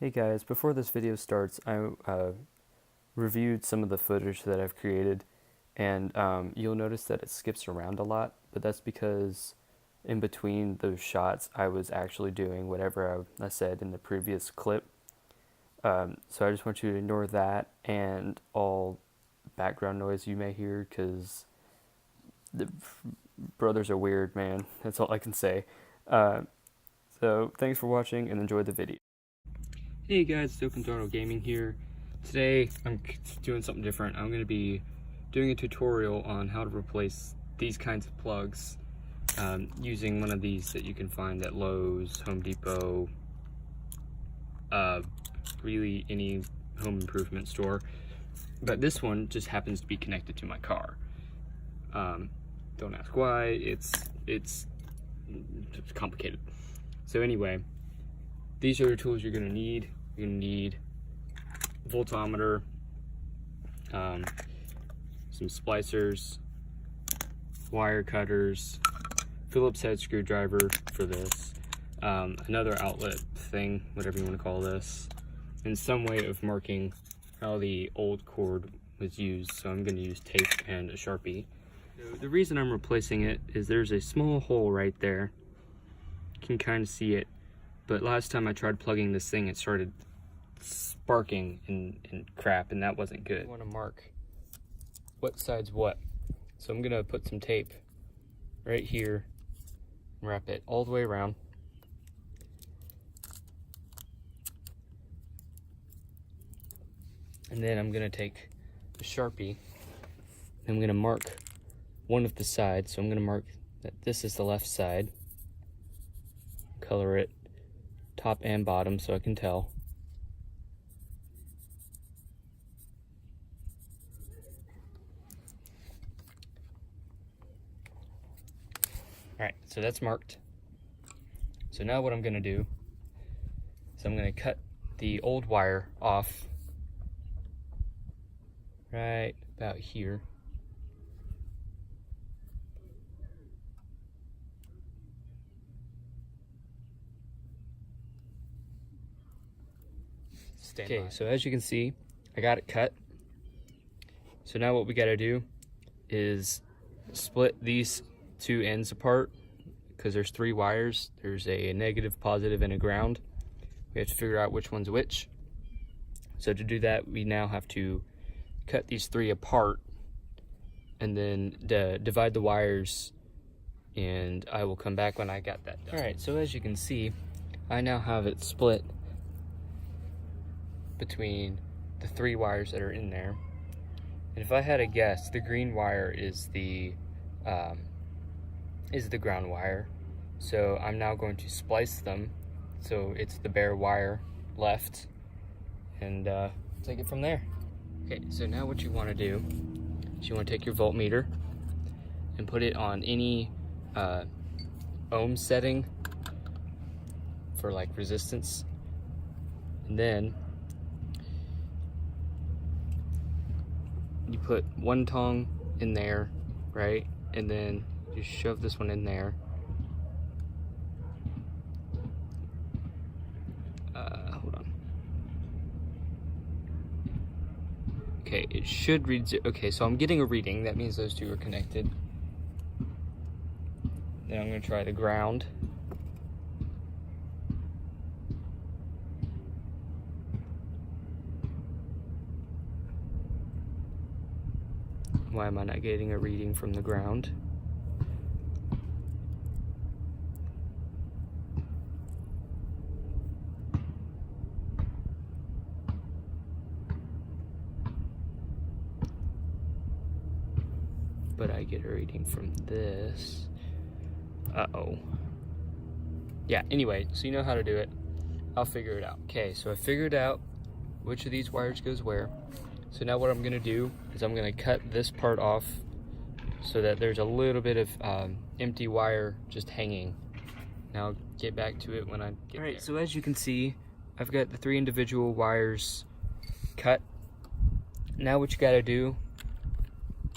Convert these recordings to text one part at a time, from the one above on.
Hey guys, before this video starts, I reviewed some of the footage that I've created, and you'll notice that it skips around a lot, but that's because in between those shots I was actually doing whatever I said in the previous clip. So I just want you to ignore that and all background noise you may hear, because the brothers are weird, man. That's all I can say. So thanks for watching and enjoy the video. Hey guys, Open Gaming here. Today I'm doing something different. I'm going to be doing a tutorial on how to replace these kinds of plugs using one of these that you can find at Lowe's, Home Depot, really any home improvement store. But this one just happens to be connected to my car. Don't ask why, it's complicated. So anyway, these are the tools you're going to need. You're going to need a voltometer, some splicers, wire cutters, Phillips head screwdriver for this, another outlet thing, whatever you want to call this, and some way of marking how the old cord was used. So I'm going to use tape and a Sharpie. So the reason I'm replacing it is there's a small hole right there. You can kind of see it. But last time I tried plugging this thing, it started sparking and crap, and that wasn't good. I want to mark what side's what. So I'm going to put some tape right here and wrap it all the way around. And then I'm going to take a Sharpie and I'm going to mark one of the sides. So I'm going to mark that this is the left side. Color it top and bottom so I can tell. Alright, so that's marked. So now what I'm going to do is I'm going to cut the old wire off right about here. Okay, so as you can see, I got it cut. So now what we got to do is split these two ends apart, because there's three wires. There's a negative, positive, and a ground. We have to figure out which one's which. So to do that, we now have to cut these three apart and then divide the wires, and I will come back when I got that done. Alright, so as you can see, I now have it split between the three wires that are in there. And if I had a guess, the green wire is the ground wire. So I'm now going to splice them so it's the bare wire left, and take it from there. Okay, so now what you want to do is you want to take your voltmeter and put it on any ohm setting for like resistance, and then you put one tongue in there, right? And then you shove this one in there. Hold on. Okay, it should read. Okay, so I'm getting a reading. That means those two are connected. Then I'm going to try the ground. Why am I not getting a reading from the ground? But I get a reading from this. Uh-oh. Yeah, anyway, so you know how to do it. I'll figure it out. Okay, so I figured out which of these wires goes where. So now what I'm going to do is I'm going to cut this part off so that there's a little bit of empty wire just hanging. Now I'll get back to it when I get there. Alright, so as you can see, I've got the three individual wires cut. Now what you got to do,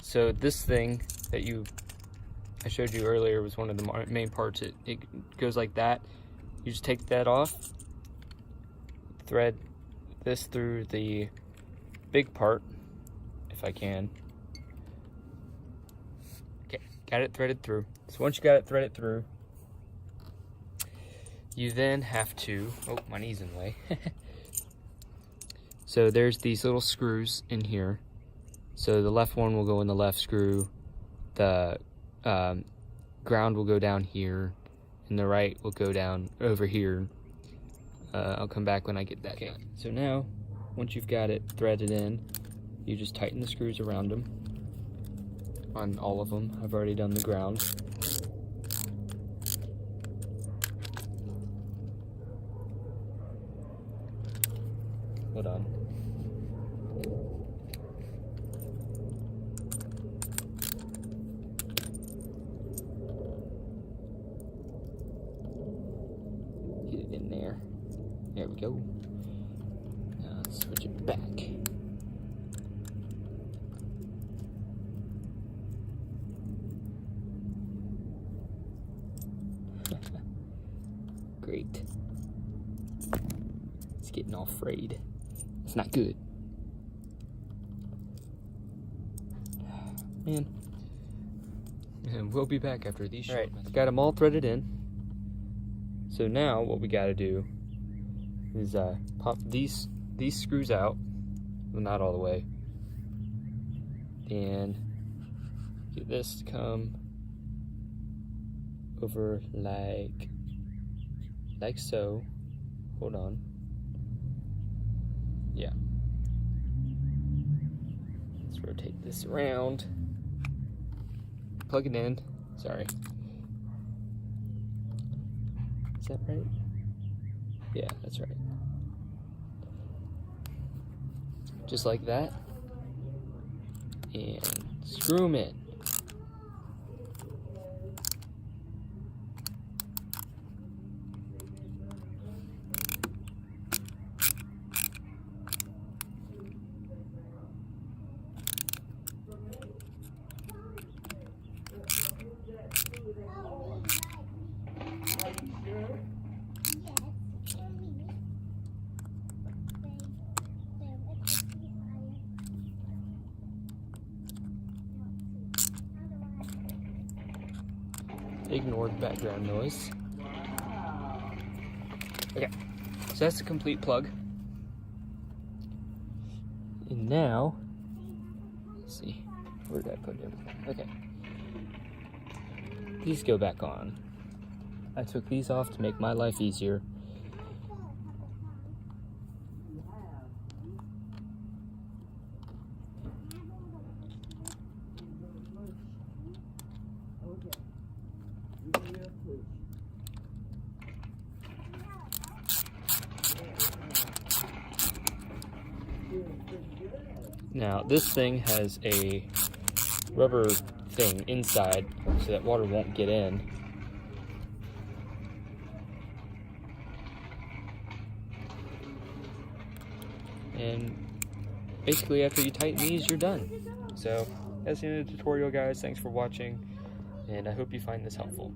so this thing that I showed you earlier was one of the main parts. It goes like that. You just take that off, thread this through the big part, if I can. Okay, got it threaded through. So once you got it threaded through, you then have to, oh, my knee's in the way. So there's these little screws in here. So the left one will go in the left screw, the ground will go down here, and the right will go down over here. I'll come back when I get that done. So now, once you've got it threaded in, you just tighten the screws around them, on all of them. I've already done the ground. Hold on. Get it in there. There we go. Now let's switch it back. Great. It's getting all frayed. It's not good. Man. And we'll be back after these short messages. Got them all threaded in. So now what we gotta do is pop these screws out. Well, not all the way. And get this to come over like so. Hold on. Yeah. Let's rotate this around. Plug it in. Sorry. Is that right? Yeah, that's right. Just like that. And screw them in. Ignore the background noise. Okay, so that's the complete plug. And now, let's see, where did I put everything? Okay. These go back on. I took these off to make my life easier. Now, this thing has a rubber thing inside so that water won't get in. And basically after you tighten these, you're done. So that's the end of the tutorial, guys. Thanks for watching, and I hope you find this helpful.